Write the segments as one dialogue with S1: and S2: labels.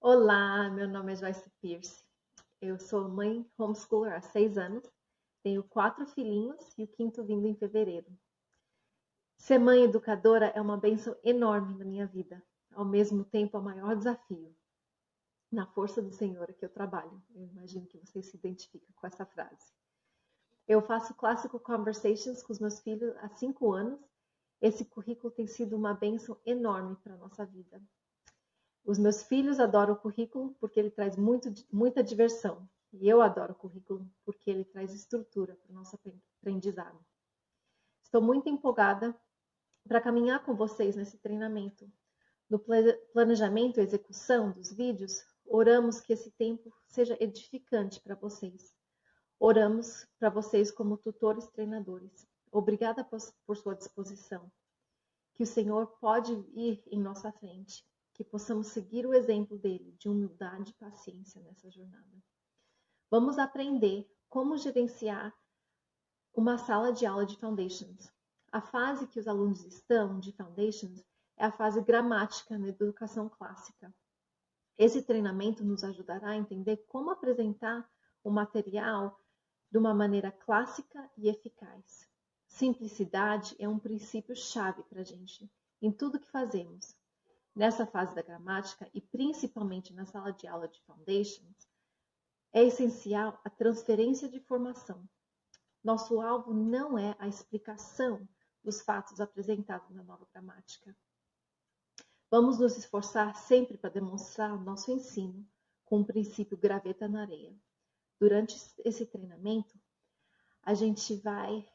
S1: Olá, meu nome é Joyce Pierce. Eu sou mãe homeschooler há 6 anos, tenho 4 filhinhos e o quinto vindo em fevereiro. Ser mãe educadora é uma bênção enorme na minha vida, ao mesmo tempo é o maior desafio. Na força do Senhor é que eu trabalho. Eu imagino que vocês se identificam com essa frase. Eu faço Classical Conversations com os meus filhos há 5 anos. Esse currículo tem sido uma bênção enorme para a nossa vida. Os meus filhos adoram o currículo porque ele traz muita diversão. E eu adoro o currículo porque ele traz estrutura para o nosso aprendizado. Estou muito empolgada para caminhar com vocês nesse treinamento. No planejamento e execução dos vídeos, oramos que esse tempo seja edificante para vocês. Oramos para vocês como tutores treinadores. Obrigada por sua disposição. Que o Senhor pode ir em nossa frente. Que possamos seguir o exemplo dele de humildade e paciência nessa jornada. Vamos aprender como gerenciar uma sala de aula de Foundations. A fase que os alunos estão de Foundations é a fase gramática na educação clássica. Esse treinamento nos ajudará a entender como apresentar o material de uma maneira clássica e eficaz. Simplicidade é um princípio-chave para a gente em tudo que fazemos. Nessa fase da gramática, e principalmente na sala de aula de Foundations, é essencial a transferência de informação. Nosso alvo não é a explicação dos fatos apresentados na nova gramática. Vamos nos esforçar sempre para demonstrar nosso ensino com o princípio graveta na areia. Durante esse treinamento, a gente vai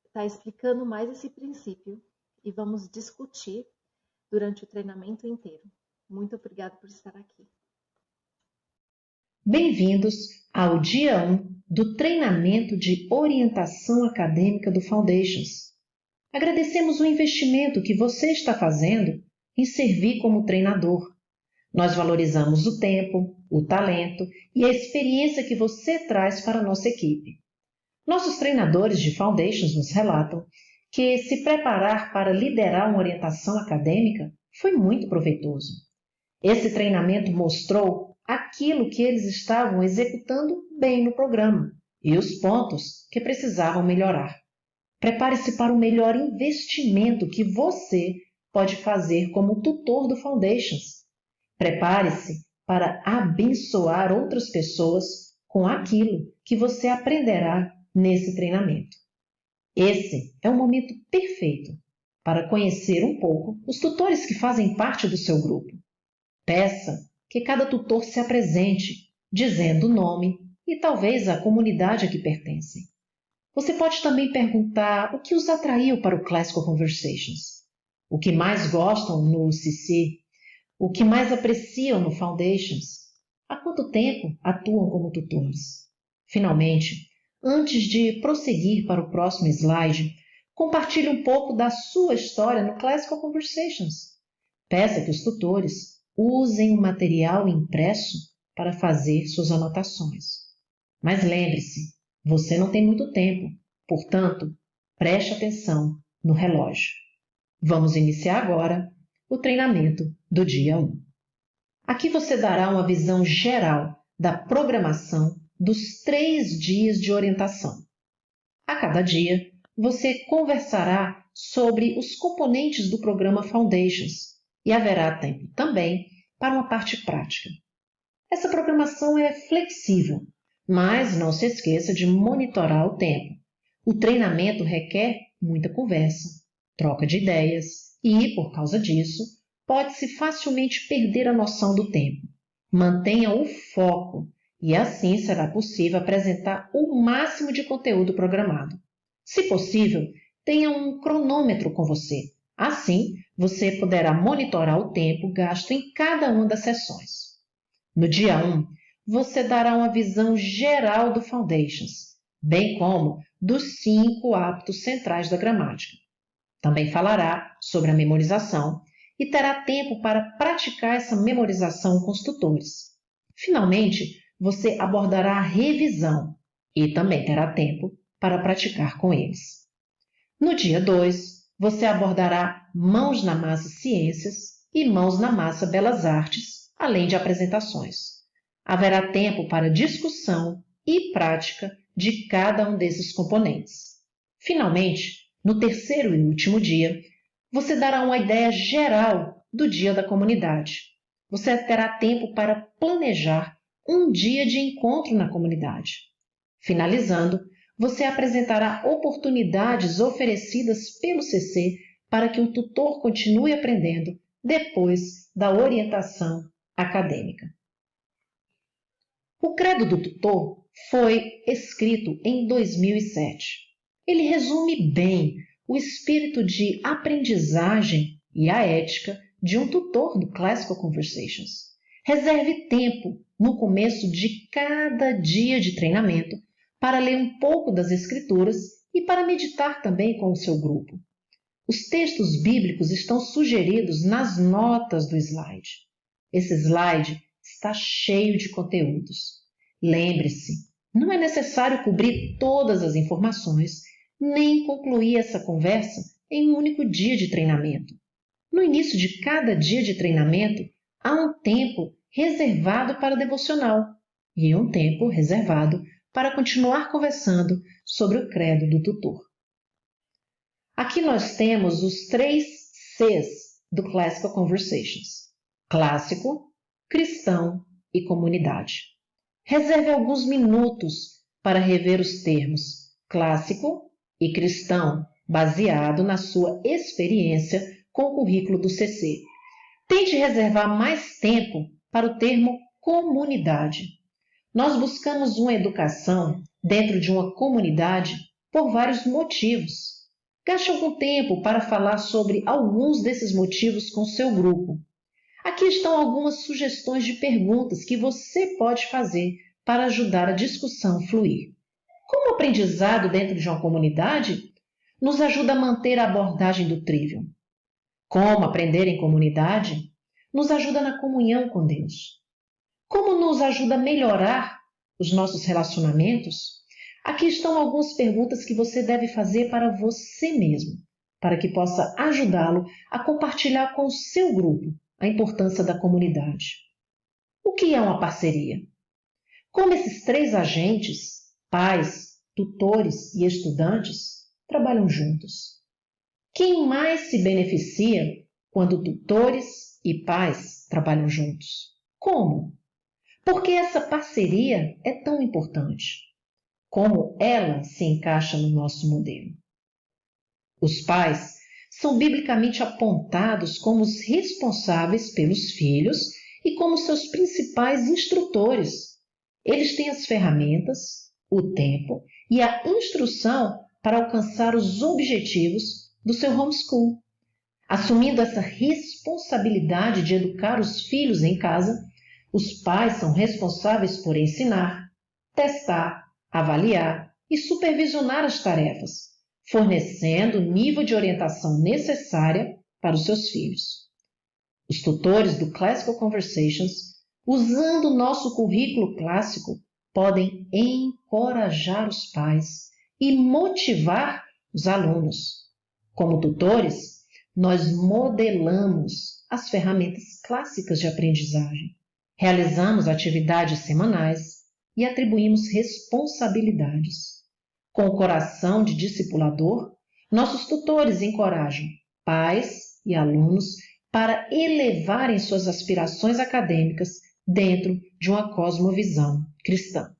S1: estar explicando mais esse princípio e vamos discutir durante o treinamento inteiro. Muito obrigada por estar aqui.
S2: Bem-vindos ao dia 1 do treinamento de orientação acadêmica do Foundations. Agradecemos o investimento que você está fazendo em servir como treinador. Nós valorizamos o tempo, o talento e a experiência que você traz para a nossa equipe. Nossos treinadores de Foundations nos relatam que se preparar para liderar uma orientação acadêmica foi muito proveitoso. Esse treinamento mostrou aquilo que eles estavam executando bem no programa e os pontos que precisavam melhorar. Prepare-se para o melhor investimento que você pode fazer como tutor do Foundations. Prepare-se para abençoar outras pessoas com aquilo que você aprenderá nesse treinamento. Esse é o momento perfeito para conhecer um pouco os tutores que fazem parte do seu grupo. Peça que cada tutor se apresente, dizendo o nome e talvez a comunidade a que pertencem. Você pode também perguntar o que os atraiu para o Classical Conversations, o que mais gostam no CC, o que mais apreciam no Foundations, há quanto tempo atuam como tutores. Finalmente, antes de prosseguir para o próximo slide, compartilhe um pouco da sua história no Classical Conversations. Peça que os tutores usem o material impresso para fazer suas anotações. Mas lembre-se, você não tem muito tempo, portanto, preste atenção no relógio. Vamos iniciar agora o treinamento do dia 1. Aqui você dará uma visão geral da programação dos 3 dias de orientação. A cada dia, você conversará sobre os componentes do programa Foundations e haverá tempo também para uma parte prática. Essa programação é flexível, mas não se esqueça de monitorar o tempo. O treinamento requer muita conversa, troca de ideias e, por causa disso, pode-se facilmente perder a noção do tempo. Mantenha o foco e assim será possível apresentar o máximo de conteúdo programado. Se possível, tenha um cronômetro com você. Assim, você poderá monitorar o tempo gasto em cada uma das sessões. No dia 1, você dará uma visão geral do Foundations, bem como dos 5 hábitos centrais da gramática. Também falará sobre a memorização e terá tempo para praticar essa memorização com os tutores. Finalmente, você abordará a revisão e também terá tempo para praticar com eles. No dia 2, você abordará Mãos na Massa Ciências e Mãos na Massa Belas Artes além de apresentações. Haverá tempo para discussão e prática de cada um desses componentes. Finalmente, no terceiro e último dia, você dará uma ideia geral do dia da comunidade. Você terá tempo para planejar um dia de encontro na comunidade. Finalizando, você apresentará oportunidades oferecidas pelo CC para que o tutor continue aprendendo depois da orientação acadêmica. O Credo do Tutor foi escrito em 2007. Ele resume bem o espírito de aprendizagem e a ética de um tutor do Classical Conversations. Reserve tempo no começo de cada dia de treinamento para ler um pouco das Escrituras e para meditar também com o seu grupo. Os textos bíblicos estão sugeridos nas notas do slide. Esse slide está cheio de conteúdos. Lembre-se, não é necessário cobrir todas as informações, nem concluir essa conversa em um único dia de treinamento. No início de cada dia de treinamento, há um tempo reservado para devocional e um tempo reservado para continuar conversando sobre o credo do tutor. Aqui nós temos os 3 Cs do Classical Conversations: clássico, cristão e comunidade. Reserve alguns minutos para rever os termos clássico e cristão, baseado na sua experiência com o currículo do CC. Tente reservar mais tempo para o termo comunidade. Nós buscamos uma educação dentro de uma comunidade por vários motivos. Gaste algum tempo para falar sobre alguns desses motivos com seu grupo. Aqui estão algumas sugestões de perguntas que você pode fazer para ajudar a discussão fluir. Como o aprendizado dentro de uma comunidade nos ajuda a manter a abordagem do Trivium? Como aprender em comunidade nos ajuda na comunhão com Deus? Como nos ajuda a melhorar os nossos relacionamentos? Aqui estão algumas perguntas que você deve fazer para você mesmo, para que possa ajudá-lo a compartilhar com o seu grupo a importância da comunidade. O que é uma parceria? Como esses 3 agentes, pais, tutores e estudantes, trabalham juntos? Quem mais se beneficia quando tutores e pais trabalham juntos? Como? Por que essa parceria é tão importante? Como ela se encaixa no nosso modelo? Os pais são biblicamente apontados como os responsáveis pelos filhos e como seus principais instrutores. Eles têm as ferramentas, o tempo e a instrução para alcançar os objetivos do seu homeschool. Assumindo essa responsabilidade de educar os filhos em casa, os pais são responsáveis por ensinar, testar, avaliar e supervisionar as tarefas, fornecendo o nível de orientação necessária para os seus filhos. Os tutores do Classical Conversations, usando o nosso currículo clássico, podem encorajar os pais e motivar os alunos. Como tutores, nós modelamos as ferramentas clássicas de aprendizagem, realizamos atividades semanais e atribuímos responsabilidades. Com o coração de discipulador, nossos tutores encorajam pais e alunos para elevarem suas aspirações acadêmicas dentro de uma cosmovisão cristã.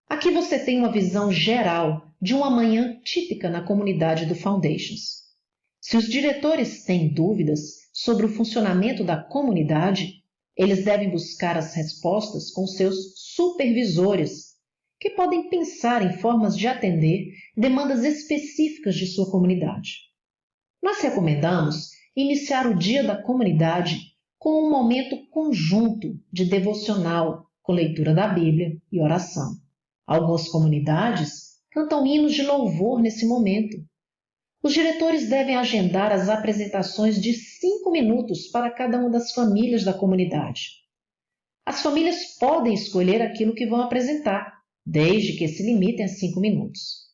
S2: Aqui você tem uma visão geral de uma manhã típica na comunidade do Foundations. Se os diretores têm dúvidas sobre o funcionamento da comunidade, eles devem buscar as respostas com seus supervisores, que podem pensar em formas de atender demandas específicas de sua comunidade. Nós recomendamos iniciar o dia da comunidade com um momento conjunto de devocional, com leitura da Bíblia e oração. Algumas comunidades cantam hinos de louvor nesse momento. Os diretores devem agendar as apresentações de 5 minutos para cada uma das famílias da comunidade. As famílias podem escolher aquilo que vão apresentar, desde que se limitem a 5 minutos.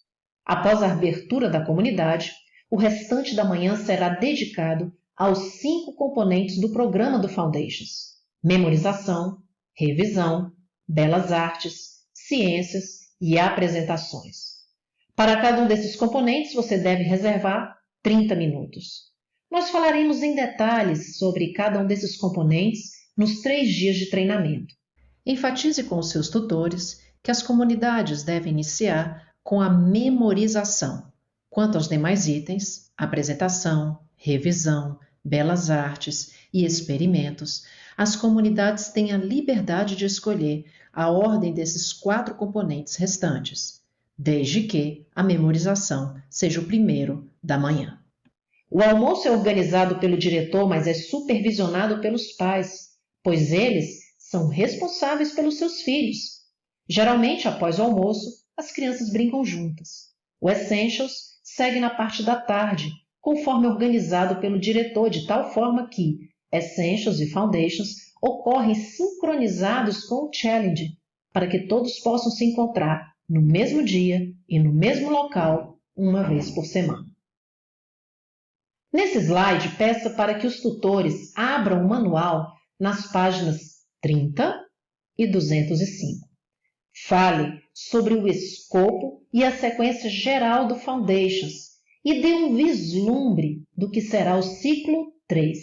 S2: Após a abertura da comunidade, o restante da manhã será dedicado aos 5 componentes do programa do Foundations: memorização, revisão, belas artes, ciências e apresentações. Para cada um desses componentes, você deve reservar 30 minutos. Nós falaremos em detalhes sobre cada um desses componentes nos 3 dias de treinamento. Enfatize com os seus tutores que as comunidades devem iniciar com a memorização. Quanto aos demais itens, apresentação, revisão, belas artes e experimentos, as comunidades têm a liberdade de escolher a ordem desses 4 componentes restantes, desde que a memorização seja o primeiro da manhã. O almoço é organizado pelo diretor, mas é supervisionado pelos pais, pois eles são responsáveis pelos seus filhos. Geralmente, após o almoço, as crianças brincam juntas. O Essentials segue na parte da tarde, conforme organizado pelo diretor, de tal forma que Essentials e Foundations ocorrem sincronizados com o Challenge, para que todos possam se encontrar no mesmo dia e no mesmo local, uma vez por semana. Nesse slide, peça para que os tutores abram o manual nas páginas 30 e 205. Fale sobre o escopo e a sequência geral do Foundations e dê um vislumbre do que será o ciclo 3.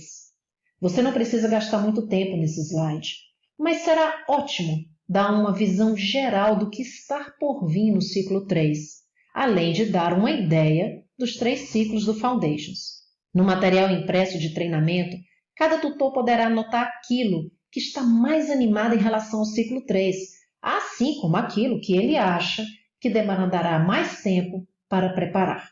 S2: Você não precisa gastar muito tempo nesse slide, mas será ótimo dar uma visão geral do que está por vir no ciclo 3, além de dar uma ideia dos 3 ciclos do Foundations. No material impresso de treinamento, cada tutor poderá anotar aquilo que está mais animado em relação ao ciclo 3, assim como aquilo que ele acha que demandará mais tempo para preparar.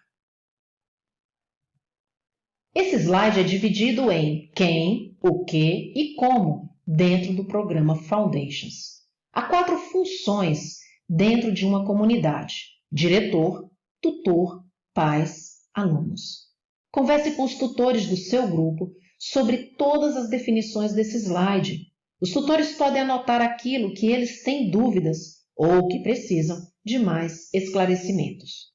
S2: Esse slide é dividido em quem, o que e como dentro do programa Foundations. Há 4 funções dentro de uma comunidade: diretor, tutor, pais, alunos. Converse com os tutores do seu grupo sobre todas as definições desse slide. Os tutores podem anotar aquilo que eles têm dúvidas ou que precisam de mais esclarecimentos.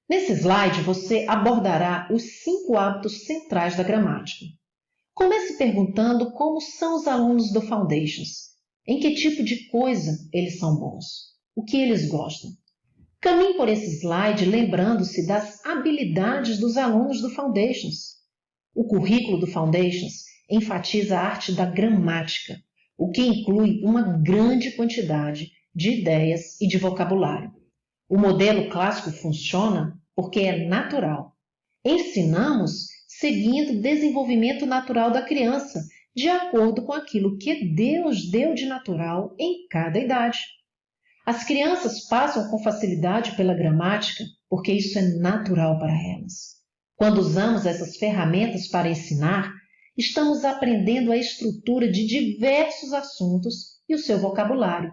S2: Nesse slide, você abordará os 5 hábitos centrais da gramática. Comece perguntando como são os alunos do Foundations, em que tipo de coisa eles são bons, o que eles gostam. Caminhe por esse slide lembrando-se das habilidades dos alunos do Foundations. O currículo do Foundations enfatiza a arte da gramática, o que inclui uma grande quantidade de ideias e de vocabulário. O modelo clássico funciona porque é natural. Ensinamos seguindo o desenvolvimento natural da criança, de acordo com aquilo que Deus deu de natural em cada idade. As crianças passam com facilidade pela gramática porque isso é natural para elas. Quando usamos essas ferramentas para ensinar, estamos aprendendo a estrutura de diversos assuntos e o seu vocabulário.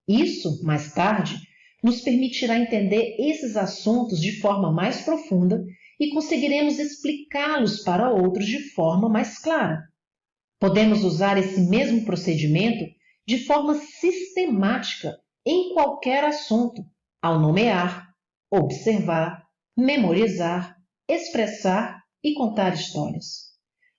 S2: Isso, mais tarde, nos permitirá entender esses assuntos de forma mais profunda e conseguiremos explicá-los para outros de forma mais clara. Podemos usar esse mesmo procedimento de forma sistemática em qualquer assunto, ao nomear, observar, memorizar, expressar e contar histórias.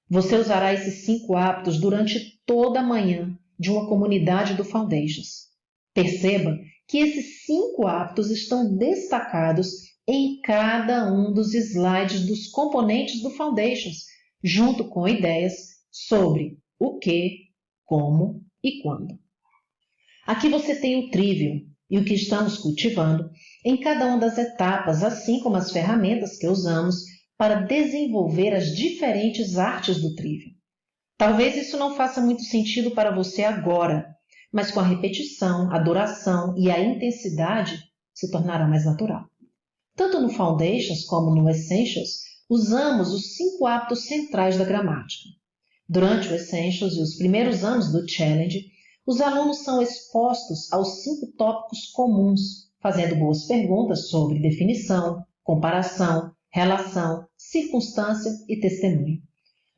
S2: Você usará esses 5 hábitos durante toda a manhã de uma comunidade do Foundations. Perceba que esses 5 hábitos estão destacados em cada um dos slides dos componentes do Foundations, junto com ideias sobre o que, como e quando. Aqui você tem o Trivium e o que estamos cultivando em cada uma das etapas, assim como as ferramentas que usamos para desenvolver as diferentes artes do Trivium. Talvez isso não faça muito sentido para você agora, mas com a repetição, a duração e a intensidade se tornará mais natural. Tanto no Foundations como no Essentials, usamos os 5 hábitos centrais da gramática. Durante o Essentials e os primeiros anos do Challenge, os alunos são expostos aos 5 tópicos comuns, fazendo boas perguntas sobre definição, comparação, relação, circunstância e testemunho.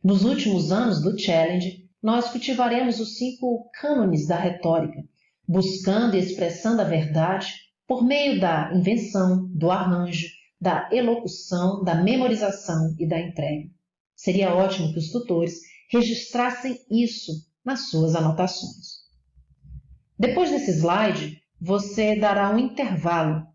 S2: Nos últimos anos do Challenge, nós cultivaremos os 5 cânones da retórica, buscando e expressando a verdade por meio da invenção, do arranjo, da elocução, da memorização e da entrega. Seria ótimo que os tutores registrassem isso nas suas anotações. Depois desse slide, você dará um intervalo.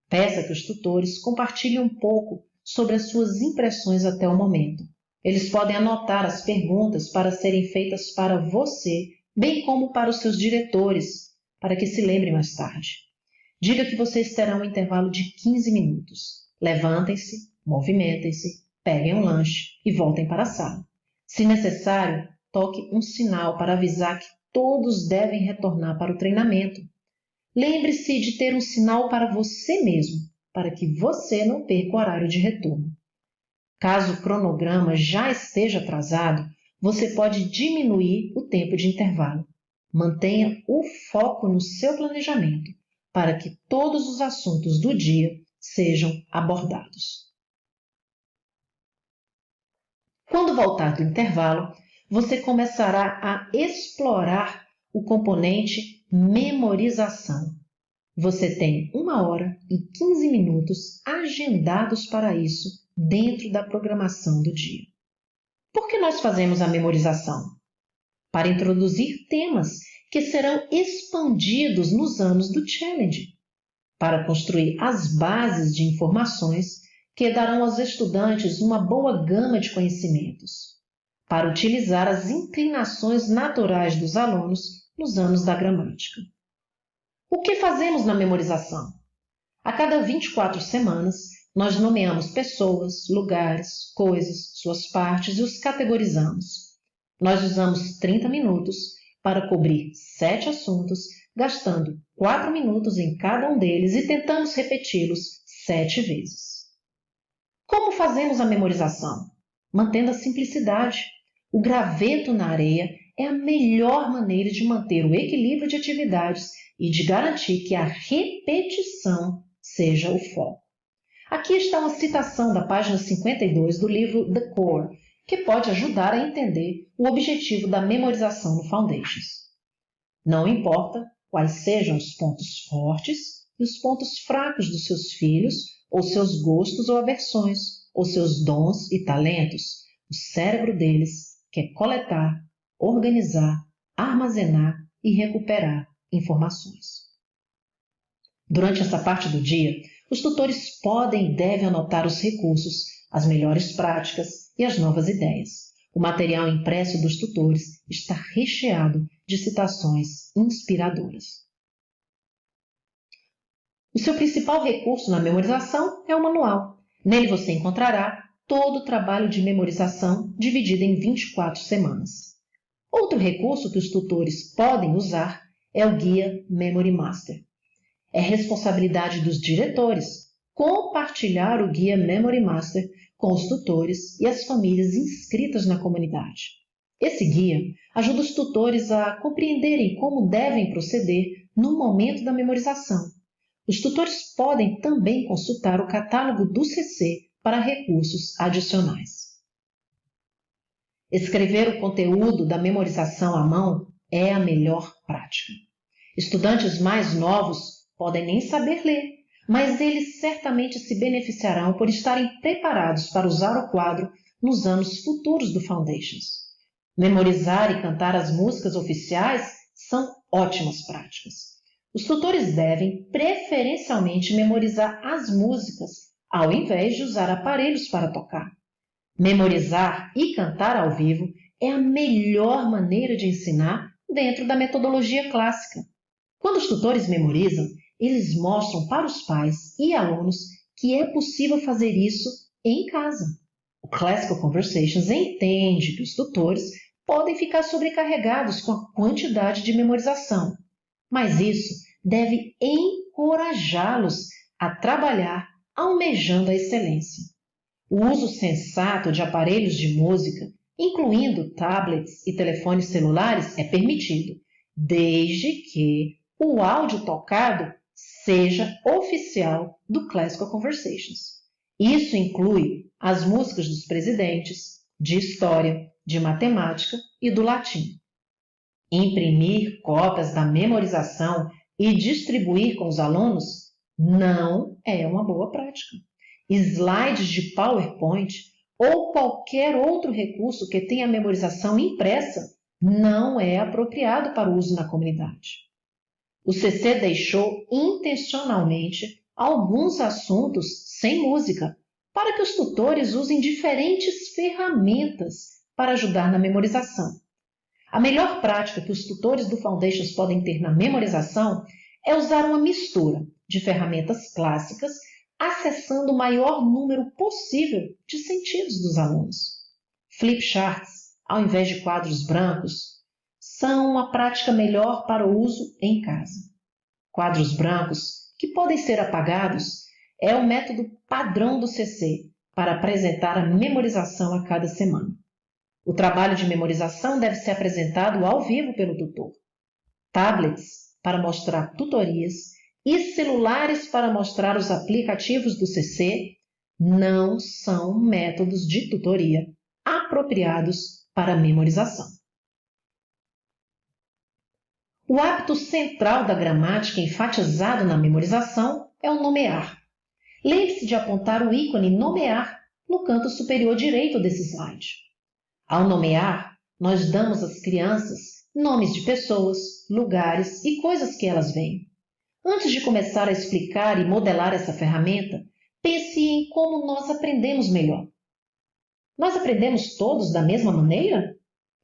S2: Peça que os tutores compartilhem um pouco sobre as suas impressões até o momento. Eles podem anotar as perguntas para serem feitas para você, bem como para os seus diretores, para que se lembrem mais tarde. Diga que vocês terão um intervalo de 15 minutos. Levantem-se, movimentem-se, peguem um lanche e voltem para a sala. Se necessário, toque um sinal para avisar que todos devem retornar para o treinamento. Lembre-se de ter um sinal para você mesmo, para que você não perca o horário de retorno. Caso o cronograma já esteja atrasado, você pode diminuir o tempo de intervalo. Mantenha o foco no seu planejamento, para que todos os assuntos do dia sejam abordados. Quando voltar do intervalo, você começará a explorar o componente memorização. Você tem 1 hora e 15 minutos agendados para isso dentro da programação do dia. Por que nós fazemos a memorização? Para introduzir temas que serão expandidos nos anos do Challenge, para construir as bases de informações que darão aos estudantes uma boa gama de conhecimentos, para utilizar as inclinações naturais dos alunos nos anos da gramática. O que fazemos na memorização? A cada 24 semanas, nós nomeamos pessoas, lugares, coisas, suas partes e os categorizamos. Nós usamos 30 minutos para cobrir 7 assuntos, gastando 4 minutos em cada um deles e tentamos repeti-los 7 vezes. Como fazemos a memorização? Mantendo a simplicidade. O graveto na areia é a melhor maneira de manter o equilíbrio de atividades e de garantir que a repetição seja o foco. Aqui está uma citação da página 52 do livro The Core, que pode ajudar a entender o objetivo da memorização no Foundations. Não importa quais sejam os pontos fortes e os pontos fracos dos seus filhos, ou seus gostos ou aversões, ou seus dons e talentos, o cérebro deles quer coletar, organizar, armazenar e recuperar informações. Durante essa parte do dia, os tutores podem e devem anotar os recursos, as melhores práticas e as novas ideias. O material impresso dos tutores está recheado de citações inspiradoras. O seu principal recurso na memorização é o manual. Nele você encontrará todo o trabalho de memorização dividido em 24 semanas. Outro recurso que os tutores podem usar é o guia Memory Master. É responsabilidade dos diretores compartilhar o guia Memory Master com os tutores e as famílias inscritas na comunidade. Esse guia ajuda os tutores a compreenderem como devem proceder no momento da memorização. Os tutores podem também consultar o catálogo do CC para recursos adicionais. Escrever o conteúdo da memorização à mão é a melhor prática. Estudantes mais novos podem nem saber ler, mas eles certamente se beneficiarão por estarem preparados para usar o quadro nos anos futuros do Foundations. Memorizar e cantar as músicas oficiais são ótimas práticas. Os tutores devem preferencialmente memorizar as músicas, ao invés de usar aparelhos para tocar. Memorizar e cantar ao vivo é a melhor maneira de ensinar dentro da metodologia clássica. Quando os tutores memorizam, eles mostram para os pais e alunos que é possível fazer isso em casa. O Classical Conversations entende que os tutores podem ficar sobrecarregados com a quantidade de memorização, mas isso deve encorajá-los a trabalhar almejando a excelência. O uso sensato de aparelhos de música, incluindo tablets e telefones celulares, é permitido, desde que o áudio tocado seja oficial do Classical Conversations. Isso inclui as músicas dos presidentes, de história, de matemática e do latim. Imprimir cópias da memorização e distribuir com os alunos não é uma boa prática. slides de PowerPoint ou qualquer outro recurso que tenha memorização impressa não é apropriado para o uso na comunidade. O CC deixou intencionalmente alguns assuntos sem música, para que os tutores usem diferentes ferramentas para ajudar na memorização. A melhor prática que os tutores do Foundations podem ter na memorização é usar uma mistura de ferramentas clássicas, acessando o maior número possível de sentidos dos alunos. Flipcharts, ao invés de quadros brancos, são uma prática melhor para o uso em casa. Quadros brancos, que podem ser apagados, é o método padrão do CC para apresentar a memorização a cada semana. O trabalho de memorização deve ser apresentado ao vivo pelo tutor. Tablets para mostrar tutorias e celulares para mostrar os aplicativos do CC não são métodos de tutoria apropriados para memorização. O hábito central da gramática enfatizado na memorização é o nomear. Lembre-se de apontar o ícone nomear no canto superior direito desse slide. Ao nomear, nós damos às crianças nomes de pessoas, lugares e coisas que elas veem. Antes de começar a explicar e modelar essa ferramenta, pense em como nós aprendemos melhor. Nós aprendemos todos da mesma maneira?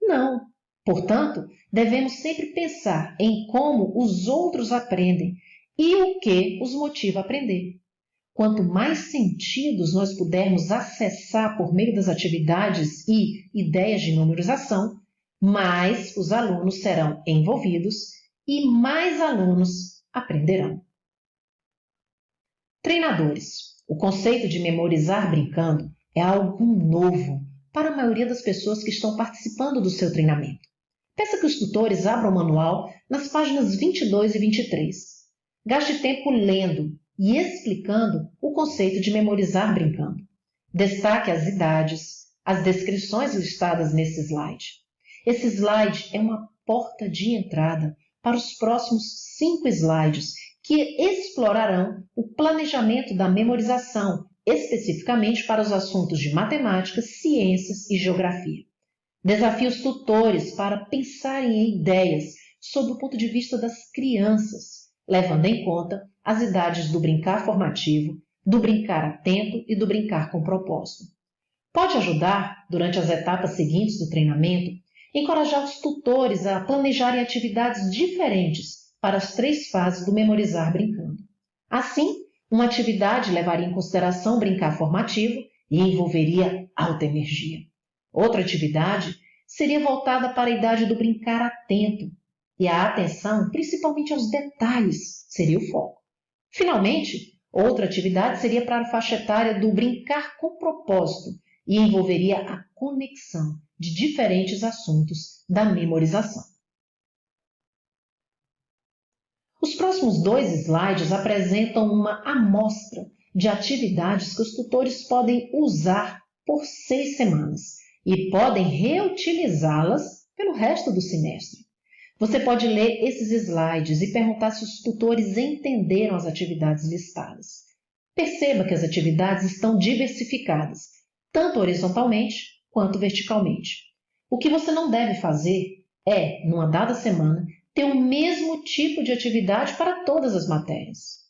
S2: Não. Portanto, devemos sempre pensar em como os outros aprendem e o que os motiva a aprender. Quanto mais sentidos nós pudermos acessar por meio das atividades e ideias de memorização, mais os alunos serão envolvidos e mais alunos aprenderão. Treinadores. O conceito de memorizar brincando é algo novo para a maioria das pessoas que estão participando do seu treinamento. Peça que os tutores abram o manual nas páginas 22 e 23. Gaste tempo lendo e explicando o conceito de memorizar brincando. Destaque as idades, as descrições listadas nesse slide. Esse slide é uma porta de entrada para os próximos 5 slides que explorarão o planejamento da memorização, especificamente para os assuntos de matemática, ciências e geografia. Desafie os tutores para pensarem em ideias sob o ponto de vista das crianças, levando em conta as idades do brincar formativo, do brincar atento e do brincar com propósito. Pode ajudar, durante as etapas seguintes do treinamento, encorajar os tutores a planejarem atividades diferentes para as 3 fases do memorizar brincando. Assim, uma atividade levaria em consideração o brincar formativo e envolveria alta energia. Outra atividade seria voltada para a idade do brincar atento, e a atenção, principalmente aos detalhes, seria o foco. Finalmente, outra atividade seria para a faixa etária do brincar com propósito e envolveria a conexão de diferentes assuntos da memorização. Os próximos 2 slides apresentam uma amostra de atividades que os tutores podem usar por 6 semanas e podem reutilizá-las pelo resto do semestre. Você pode ler esses slides e perguntar se os tutores entenderam as atividades listadas. Perceba que as atividades estão diversificadas, tanto horizontalmente quanto verticalmente. O que você não deve fazer é, numa dada semana, ter o mesmo tipo de atividade para todas as matérias.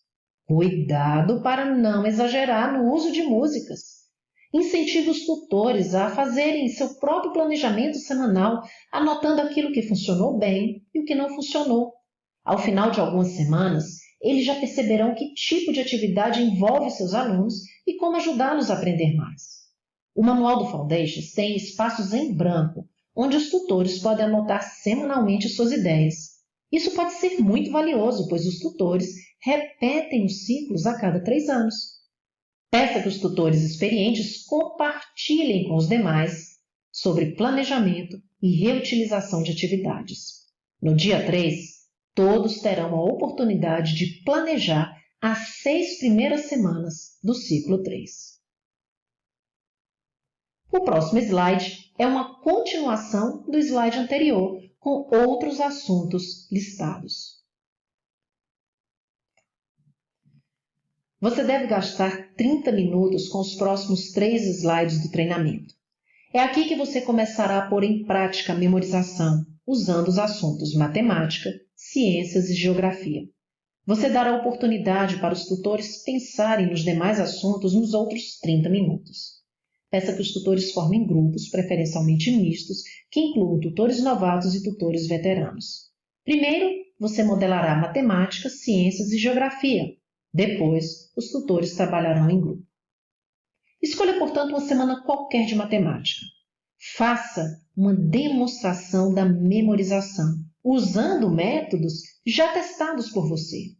S2: Cuidado para não exagerar no uso de músicas. Incentive os tutores a fazerem seu próprio planejamento semanal, anotando aquilo que funcionou bem e o que não funcionou. Ao final de algumas semanas, eles já perceberão que tipo de atividade envolve seus alunos e como ajudá-los a aprender mais. O Manual do Foundations tem espaços em branco, onde os tutores podem anotar semanalmente suas ideias. Isso pode ser muito valioso, pois os tutores repetem os ciclos a cada 3 anos. Peça que os tutores experientes compartilhem com os demais sobre planejamento e reutilização de atividades. No dia 3, todos terão a oportunidade de planejar as 6 primeiras semanas do ciclo 3. O próximo slide é uma continuação do slide anterior, com outros assuntos listados. Você deve gastar 30 minutos com os próximos 3 slides do treinamento. É aqui que você começará a pôr em prática a memorização, usando os assuntos matemática, ciências e geografia. Você dará oportunidade para os tutores pensarem nos demais assuntos nos outros 30 minutos. Peça que os tutores formem grupos, preferencialmente mistos, que incluam tutores novatos e tutores veteranos. Primeiro, você modelará matemática, ciências e geografia. Depois, os tutores trabalharão em grupo. Escolha, portanto, uma semana qualquer de matemática. Faça uma demonstração da memorização, usando métodos já testados por você.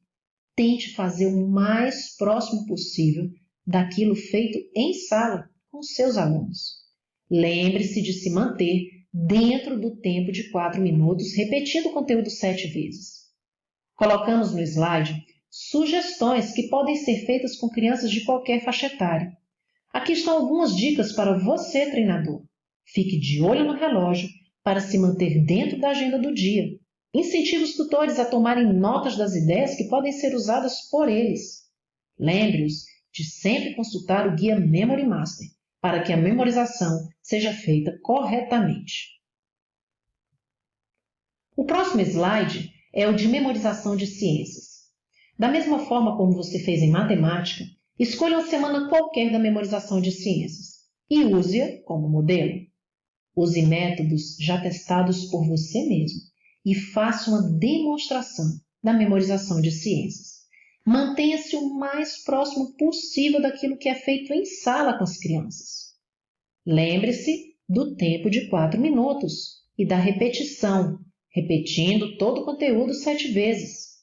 S2: Tente fazer o mais próximo possível daquilo feito em sala com seus alunos. Lembre-se de se manter dentro do tempo de 4 minutos, repetindo o conteúdo 7 vezes. Colocamos no slide sugestões que podem ser feitas com crianças de qualquer faixa etária. Aqui estão algumas dicas para você, treinador. Fique de olho no relógio para se manter dentro da agenda do dia. Incentive os tutores a tomarem notas das ideias que podem ser usadas por eles. Lembre-os de sempre consultar o guia Memory Master para que a memorização seja feita corretamente. O próximo slide é o de memorização de ciências. Da mesma forma como você fez em matemática, escolha uma semana qualquer da memorização de ciências e use-a como modelo. Use métodos já testados por você mesmo e faça uma demonstração da memorização de ciências. Mantenha-se o mais próximo possível daquilo que é feito em sala com as crianças. Lembre-se do tempo de 4 minutos e da repetição, repetindo todo o conteúdo 7 vezes.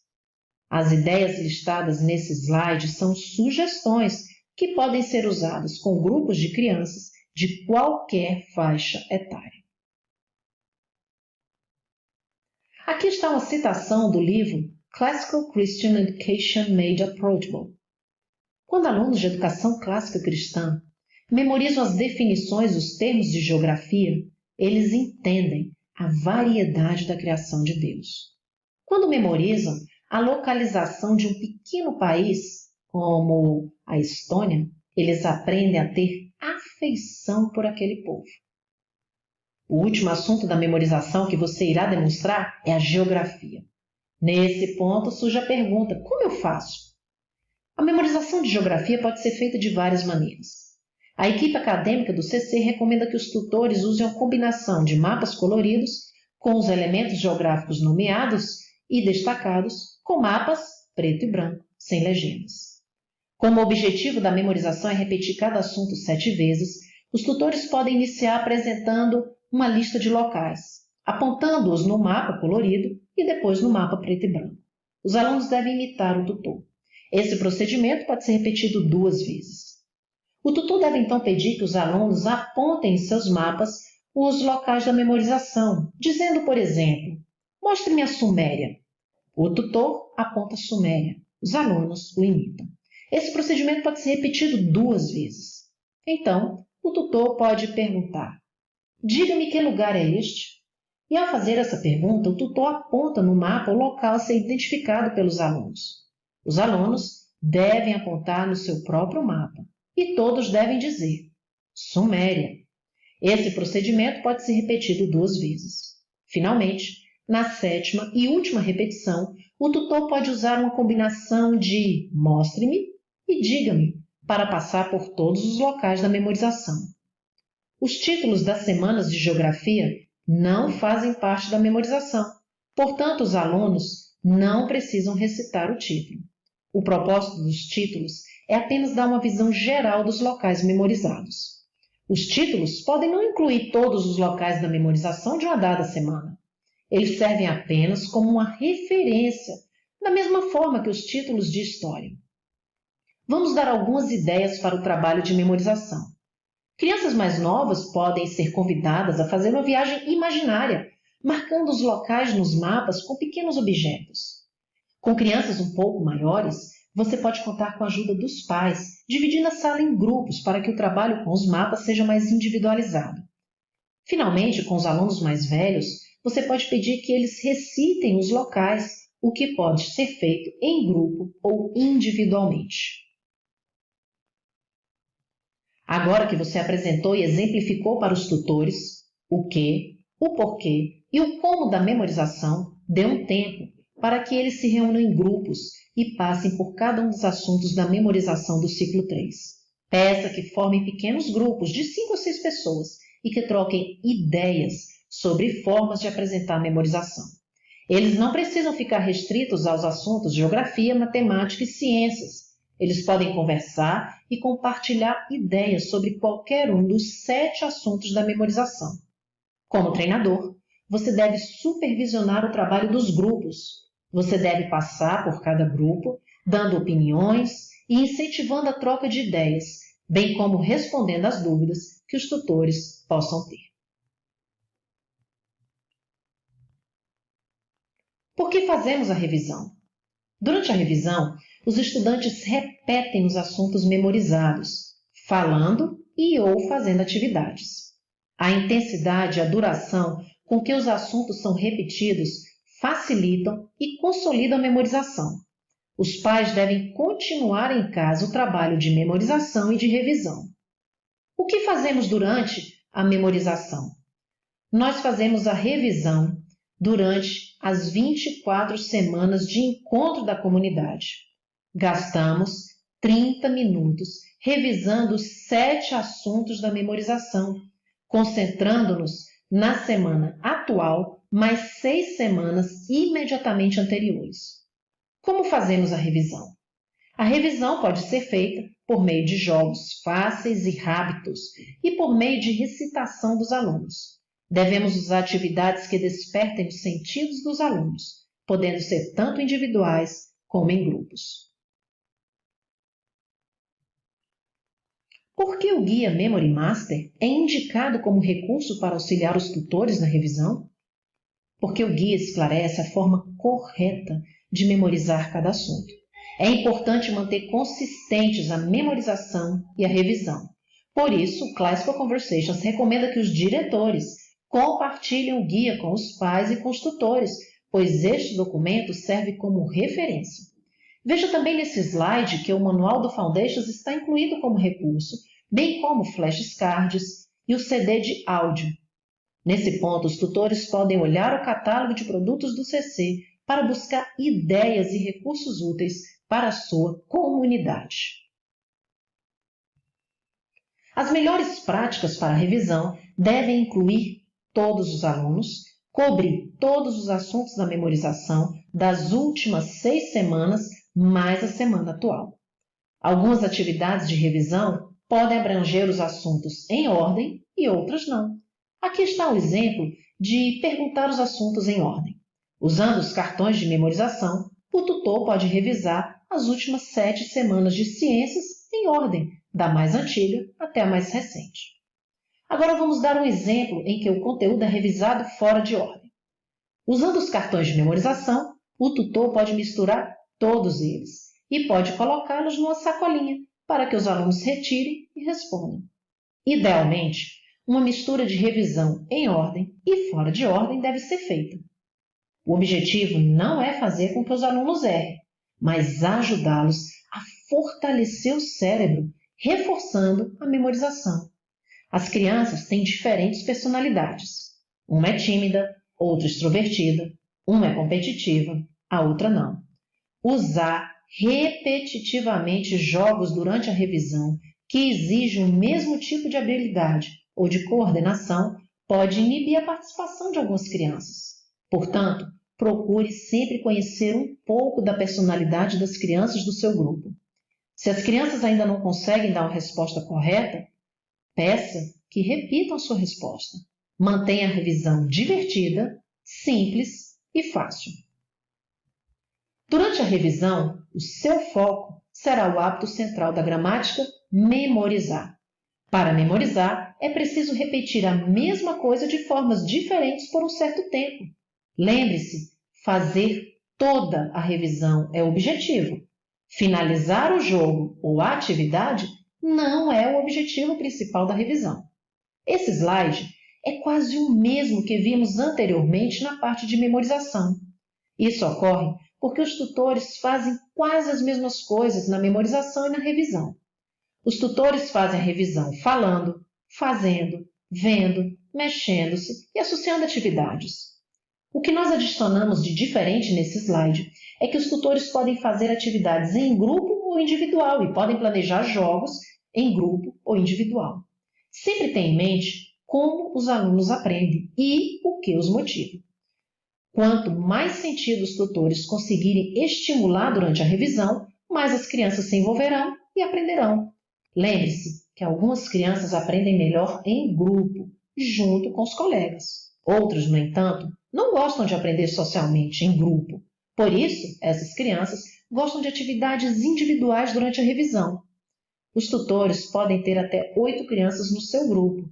S2: As ideias listadas nesse slide são sugestões que podem ser usadas com grupos de crianças de qualquer faixa etária. Aqui está uma citação do livro Classical Christian Education Made Approachable. Quando alunos de educação clássica cristã memorizam as definições dos termos de geografia, eles entendem a variedade da criação de Deus. Quando memorizam a localização de um pequeno país, como a Estônia, eles aprendem a ter afeição por aquele povo. O último assunto da memorização que você irá demonstrar é a geografia. Nesse ponto surge a pergunta: como eu faço? A memorização de geografia pode ser feita de várias maneiras. A equipe acadêmica do CC recomenda que os tutores usem a combinação de mapas coloridos com os elementos geográficos nomeados e destacados com mapas preto e branco, sem legendas. Como o objetivo da memorização é repetir cada assunto 7 vezes, os tutores podem iniciar apresentando uma lista de locais, apontando-os no mapa colorido e depois no mapa preto e branco. Os alunos devem imitar o tutor. Esse procedimento pode ser repetido 2 vezes. O tutor deve então pedir que os alunos apontem em seus mapas os locais da memorização, dizendo, por exemplo, mostre-me a Suméria. O tutor aponta a Suméria. Os alunos o imitam. Esse procedimento pode ser repetido 2 vezes. Então, o tutor pode perguntar: diga-me que lugar é este? E ao fazer essa pergunta, o tutor aponta no mapa o local a ser identificado pelos alunos. Os alunos devem apontar no seu próprio mapa e todos devem dizer: Suméria. Esse procedimento pode ser repetido 2 vezes. Finalmente, na 7ª e última repetição, o tutor pode usar uma combinação de mostre-me e diga-me para passar por todos os locais da memorização. Os títulos das semanas de geografia não fazem parte da memorização, portanto, os alunos não precisam recitar o título. O propósito dos títulos é apenas dar uma visão geral dos locais memorizados. Os títulos podem não incluir todos os locais da memorização de uma dada semana. Eles servem apenas como uma referência, da mesma forma que os títulos de história. Vamos dar algumas ideias para o trabalho de memorização. Crianças mais novas podem ser convidadas a fazer uma viagem imaginária, marcando os locais nos mapas com pequenos objetos. Com crianças um pouco maiores, você pode contar com a ajuda dos pais, dividindo a sala em grupos para que o trabalho com os mapas seja mais individualizado. Finalmente, com os alunos mais velhos, você pode pedir que eles recitem os locais, o que pode ser feito em grupo ou individualmente. Agora que você apresentou e exemplificou para os tutores o que, o porquê e o como da memorização, dê um tempo para que eles se reúnam em grupos e passem por cada um dos assuntos da memorização do ciclo 3. Peça que formem pequenos grupos de 5 ou 6 pessoas e que troquem ideias sobre formas de apresentar a memorização. Eles não precisam ficar restritos aos assuntos geografia, matemática e ciências. Eles podem conversar e compartilhar ideias sobre qualquer um dos 7 assuntos da memorização. Como treinador, você deve supervisionar o trabalho dos grupos. Você deve passar por cada grupo, dando opiniões e incentivando a troca de ideias, bem como respondendo às dúvidas que os tutores possam ter. Por que fazemos a revisão? Durante a revisão, os estudantes repetem os assuntos memorizados, falando e ou fazendo atividades. A intensidade e a duração com que os assuntos são repetidos facilitam e consolidam a memorização. Os pais devem continuar em casa o trabalho de memorização e de revisão. O que fazemos durante a memorização? Nós fazemos a revisão durante as 24 semanas de encontro da comunidade. Gastamos 30 minutos revisando os 7 assuntos da memorização, concentrando-nos na semana atual, mais 6 semanas imediatamente anteriores. Como fazemos a revisão? A revisão pode ser feita por meio de jogos fáceis e rápidos e por meio de recitação dos alunos. Devemos usar atividades que despertem os sentidos dos alunos, podendo ser tanto individuais como em grupos. Por que o Guia Memory Master é indicado como recurso para auxiliar os tutores na revisão? Porque o guia esclarece a forma correta de memorizar cada assunto. É importante manter consistentes a memorização e a revisão. Por isso, o Classical Conversations recomenda que os diretores compartilhem o guia com os pais e com os tutores, pois este documento serve como referência. Veja também nesse slide que o Manual do Foundations está incluído como recurso, bem como flashcards e o CD de áudio. Nesse ponto, os tutores podem olhar o catálogo de produtos do CC para buscar ideias e recursos úteis para a sua comunidade. As melhores práticas para a revisão devem incluir todos os alunos, cobrir todos os assuntos da memorização das últimas 6 semanas mais a semana atual. Algumas atividades de revisão podem abranger os assuntos em ordem e outras não. Aqui está um exemplo de perguntar os assuntos em ordem. Usando os cartões de memorização, o tutor pode revisar as últimas 7 semanas de ciências em ordem, da mais antiga até a mais recente. Agora vamos dar um exemplo em que o conteúdo é revisado fora de ordem. Usando os cartões de memorização, o tutor pode misturar todos eles e pode colocá-los numa sacolinha para que os alunos retirem e respondam. Idealmente, uma mistura de revisão em ordem e fora de ordem deve ser feita. O objetivo não é fazer com que os alunos errem, mas ajudá-los a fortalecer o cérebro, reforçando a memorização. As crianças têm diferentes personalidades. Uma é tímida, outra extrovertida, uma é competitiva, a outra não. Usar repetitivamente jogos durante a revisão que exigem o mesmo tipo de habilidade ou de coordenação pode inibir a participação de algumas crianças. Portanto, procure sempre conhecer um pouco da personalidade das crianças do seu grupo. Se as crianças ainda não conseguem dar uma resposta correta, peça que repitam a sua resposta. Mantenha a revisão divertida, simples e fácil. Durante a revisão, o seu foco será o hábito central da gramática, memorizar. Para memorizar, é preciso repetir a mesma coisa de formas diferentes por um certo tempo. Lembre-se, fazer toda a revisão é o objetivo. Finalizar o jogo ou a atividade não é o objetivo principal da revisão. Esse slide é quase o mesmo que vimos anteriormente na parte de memorização. Isso ocorre porque os tutores fazem quase as mesmas coisas na memorização e na revisão. Os tutores fazem a revisão falando, fazendo, vendo, mexendo-se e associando atividades. O que nós adicionamos de diferente nesse slide é que os tutores podem fazer atividades em grupo ou individual e podem planejar jogos em grupo ou individual. Sempre tenha em mente como os alunos aprendem e o que os motiva. Quanto mais sentido os tutores conseguirem estimular durante a revisão, mais as crianças se envolverão e aprenderão. Lembre-se que algumas crianças aprendem melhor em grupo, junto com os colegas. Outras, no entanto, não gostam de aprender socialmente, em grupo. Por isso, essas crianças gostam de atividades individuais durante a revisão. Os tutores podem ter até 8 crianças no seu grupo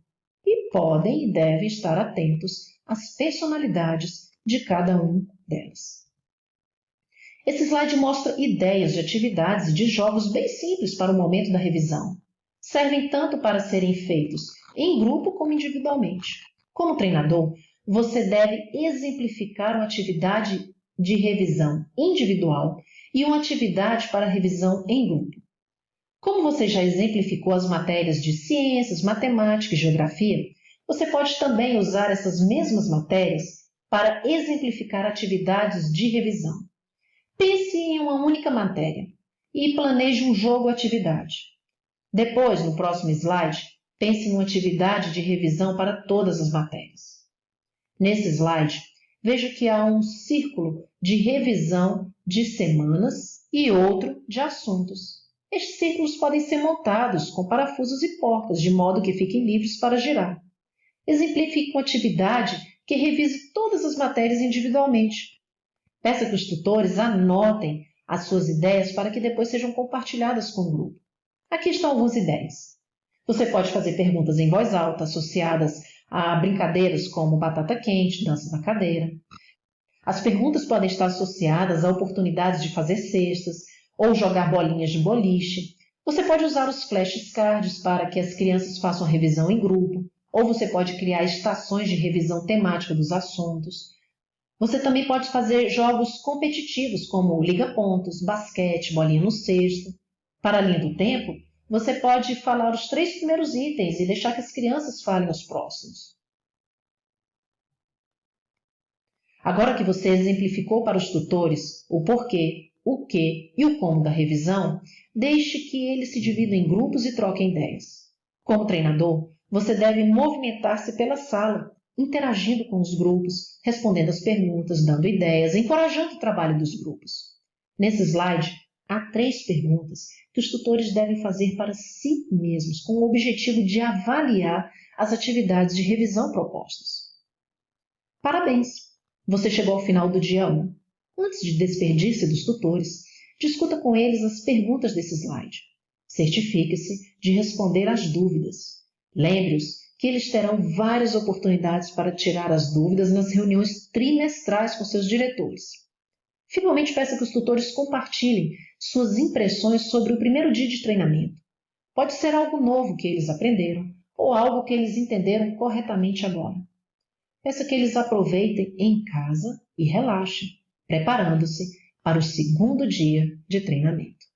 S2: e podem e devem estar atentos às personalidades de cada um delas. Esse slide mostra ideias de atividades e de jogos bem simples para o momento da revisão. Servem tanto para serem feitos em grupo como individualmente. Como treinador, você deve exemplificar uma atividade de revisão individual e uma atividade para revisão em grupo. Como você já exemplificou as matérias de ciências, matemática e geografia, você pode também usar essas mesmas matérias para exemplificar atividades de revisão. Pense em uma única matéria e planeje um jogo ou atividade. Depois, no próximo slide, pense em uma atividade de revisão para todas as matérias. Nesse slide, veja que há um círculo de revisão de semanas e outro de assuntos. Estes círculos podem ser montados com parafusos e porcas, de modo que fiquem livres para girar. Exemplifique uma atividade que revise todas as matérias individualmente. Peça que os tutores anotem as suas ideias para que depois sejam compartilhadas com o grupo. Aqui estão algumas ideias. Você pode fazer perguntas em voz alta, associadas a brincadeiras como batata quente, dança na cadeira. As perguntas podem estar associadas a oportunidades de fazer cestas ou jogar bolinhas de boliche. Você pode usar os flashcards para que as crianças façam a revisão em grupo, ou você pode criar estações de revisão temática dos assuntos. Você também pode fazer jogos competitivos, como liga-pontos, basquete, bolinha no cesto. Para a linha do tempo, você pode falar os 3 primeiros itens e deixar que as crianças falem os próximos. Agora que você exemplificou para os tutores o porquê, o que e o como da revisão, deixe que eles se dividam em grupos e troquem ideias. Como treinador, você deve movimentar-se pela sala, interagindo com os grupos, respondendo às perguntas, dando ideias, encorajando o trabalho dos grupos. Nesse slide, há 3 perguntas que os tutores devem fazer para si mesmos, com o objetivo de avaliar as atividades de revisão propostas. Parabéns! Você chegou ao final do dia 1. Antes de despedir-se dos tutores, discuta com eles as perguntas desse slide. Certifique-se de responder às dúvidas. Lembre-os que eles terão várias oportunidades para tirar as dúvidas nas reuniões trimestrais com seus diretores. Finalmente, peça que os tutores compartilhem suas impressões sobre o primeiro dia de treinamento. Pode ser algo novo que eles aprenderam ou algo que eles entenderam corretamente agora. Peça que eles aproveitem em casa e relaxem, preparando-se para o segundo dia de treinamento.